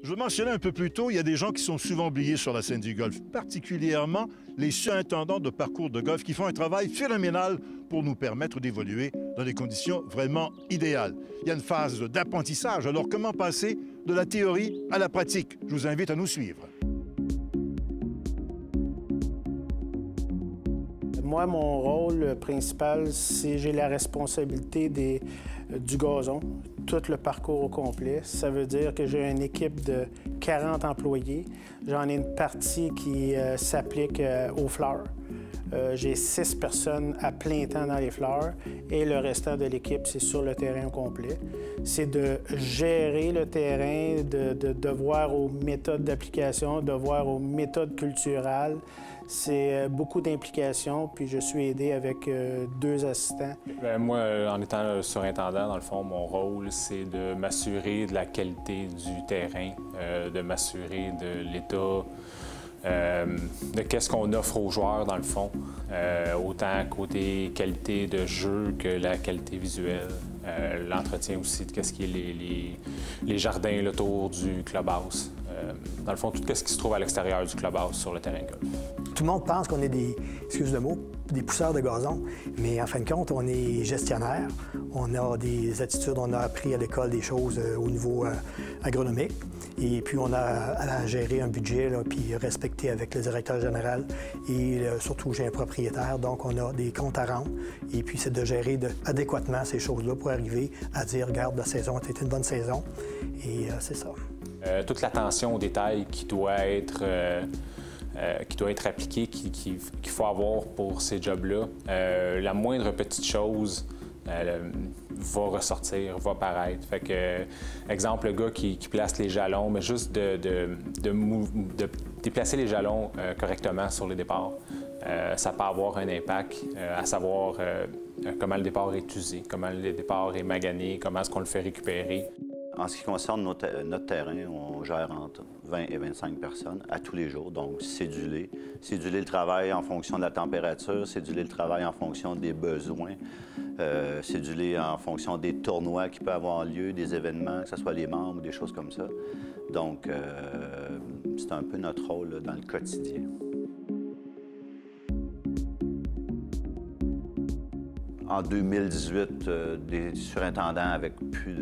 Je le mentionnais un peu plus tôt, il y a des gens qui sont souvent oubliés sur la scène du golf, particulièrement les surintendants de parcours de golf qui font un travail phénoménal pour nous permettre d'évoluer dans des conditions vraiment idéales. Il y a une phase d'apprentissage, alors comment passer de la théorie à la pratique? Je vous invite à nous suivre. Moi, mon rôle principal, c'est j'ai la responsabilité du gazon, tout le parcours au complet. Ça veut dire que j'ai une équipe de 40 employés. J'en ai une partie qui s'applique aux fleurs. J'ai 6 personnes à plein temps dans les fleurs et le restant de l'équipe, c'est sur le terrain au complet. C'est de gérer le terrain, de voir aux méthodes d'application, de voir aux méthodes culturales. C'est beaucoup d'implications, puis je suis aidé avec 2 assistants. Moi, en étant surintendant, dans le fond, mon rôle, c'est de m'assurer de la qualité du terrain, de m'assurer de l'état, de qu'est-ce qu'on offre aux joueurs, dans le fond, autant côté qualité de jeu que la qualité visuelle. L'entretien aussi de qu'est-ce qui est les jardins, le tour du clubhouse. Dans le fond, tout ce qui se trouve à l'extérieur du clubhouse sur le terrain de golf. Tout le monde pense qu'on est des, excuse le mot, des pousseurs de gazon, mais en fin de compte, on est gestionnaire. On a des attitudes, on a appris à l'école des choses au niveau agronomique. Et puis, on a à gérer un budget, là, puis respecter avec le directeur général. Et surtout, j'ai un propriétaire, donc on a des comptes à rendre. Et puis, c'est de gérer adéquatement ces choses-là pour arriver à dire, regarde, la saison a été une bonne saison. Et c'est ça. Toute l'attention aux détails qui doit être appliquée, qu'il faut avoir pour ces jobs-là. La moindre petite chose va ressortir, va paraître. Fait que, exemple, le gars qui place les jalons, mais juste de déplacer les jalons correctement sur les départs, ça peut avoir un impact à savoir comment le départ est usé, comment le départ est magané, comment est-ce qu'on le fait récupérer. En ce qui concerne notre terrain, on gère entre 20 et 25 personnes à tous les jours, donc céduler. Céduler le travail en fonction de la température, céduler le travail en fonction des besoins, céduler en fonction des tournois qui peuvent avoir lieu, des événements, que ce soit les membres ou des choses comme ça. Donc, c'est un peu notre rôle là, dans le quotidien. En 2018, des surintendants avec plus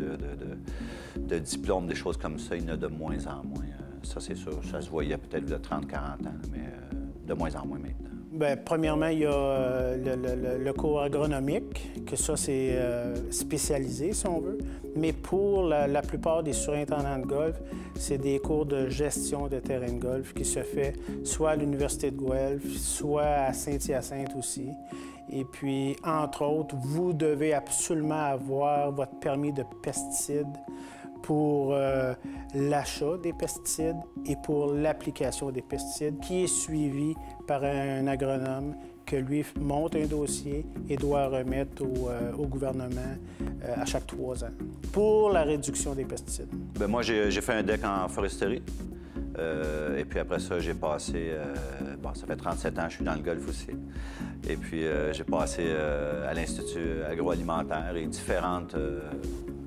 de diplômes, des choses comme ça, il y en a de moins en moins. Ça, c'est sûr. Ça se voyait peut-être de 30, 40 ans, mais de moins en moins maintenant. Bien, premièrement, il y a le cours agronomique, que ça, c'est spécialisé, si on veut. Mais pour la plupart des surintendants de golf, c'est des cours de gestion de terrain de golf qui se fait soit à l'Université de Guelph, soit à Saint-Hyacinthe aussi. Et puis, entre autres, vous devez absolument avoir votre permis de pesticides pour l'achat des pesticides et pour l'application des pesticides, qui est suivi par un agronome que lui monte un dossier et doit remettre au gouvernement à chaque 3 ans pour la réduction des pesticides. Bien, moi, j'ai fait un deck en foresterie. Et puis après ça, j'ai passé... bon, ça fait 37 ans que je suis dans le golf aussi. Et puis j'ai passé à l'Institut agroalimentaire et différentes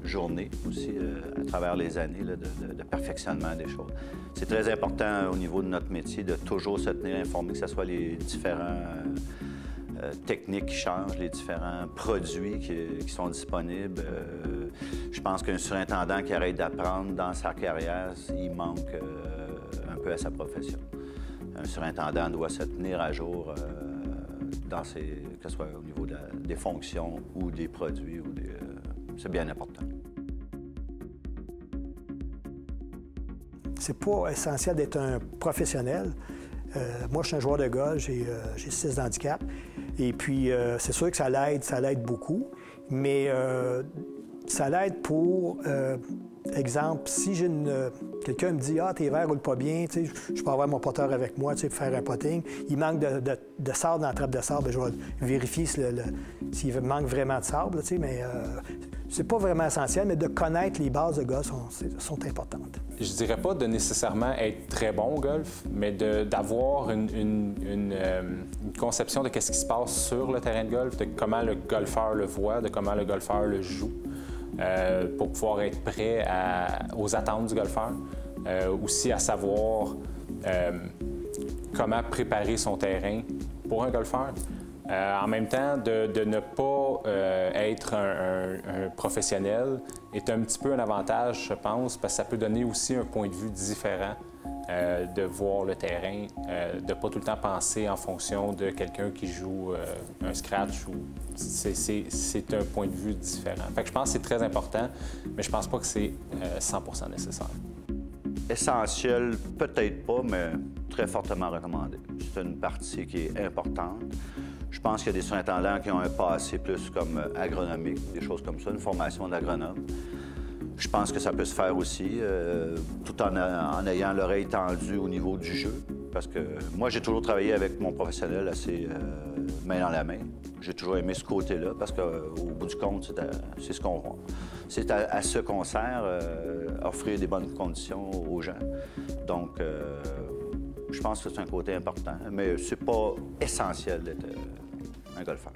journées aussi à travers les années là, de perfectionnement des choses. C'est très important au niveau de notre métier de toujours se tenir informé, que ce soit les différents techniques qui changent, les différents produits qui sont disponibles. Je pense qu'un surintendant qui arrête d'apprendre dans sa carrière, il manque un peu à sa profession. Un surintendant doit se tenir à jour que ce soit au niveau des fonctions ou des produits. C'est bien important. C'est pas essentiel d'être un professionnel. Moi, je suis un joueur de golf, j'ai 6 handicaps. Et puis, c'est sûr que ça l'aide beaucoup, mais ça l'aide pour, exemple, si quelqu'un me dit « Ah, tes verres roulent pas bien, je peux avoir mon poteur avec moi pour faire un potting. Il manque de sable dans la trappe de sable, bien, je vais vérifier s'il manque vraiment de sable, mais c'est pas vraiment essentiel, mais de connaître les bases de golf sont importantes. Je dirais pas de nécessairement être très bon au golf, mais d'avoir une conception de ce qui se passe sur le terrain de golf, de comment le golfeur le voit, de comment le golfeur le joue. pour pouvoir être prêt aux attentes du golfeur. Aussi à savoir comment préparer son terrain pour un golfeur. En même temps, de ne pas être un professionnel est un petit peu un avantage, je pense, parce que ça peut donner aussi un point de vue différent de voir le terrain, de ne pas tout le temps penser en fonction de quelqu'un qui joue un scratch. C'est un point de vue différent. Fait que je pense que c'est très important, mais je pense pas que c'est 100% nécessaire. Essentiel, peut-être pas, mais très fortement recommandé. C'est une partie qui est importante. Je pense qu'il y a des surintendants qui ont un passé plus comme agronomique, des choses comme ça, une formation d'agronome. Je pense que ça peut se faire aussi, tout en ayant l'oreille tendue au niveau du jeu. Parce que moi, j'ai toujours travaillé avec mon professionnel assez main dans la main. J'ai toujours aimé ce côté-là parce qu'au bout du compte, c'est ce qu'on voit. C'est à ce qu'on sert, offrir des bonnes conditions aux gens. Donc, je pense que c'est un côté important, mais c'est pas essentiel d'être un golfeur.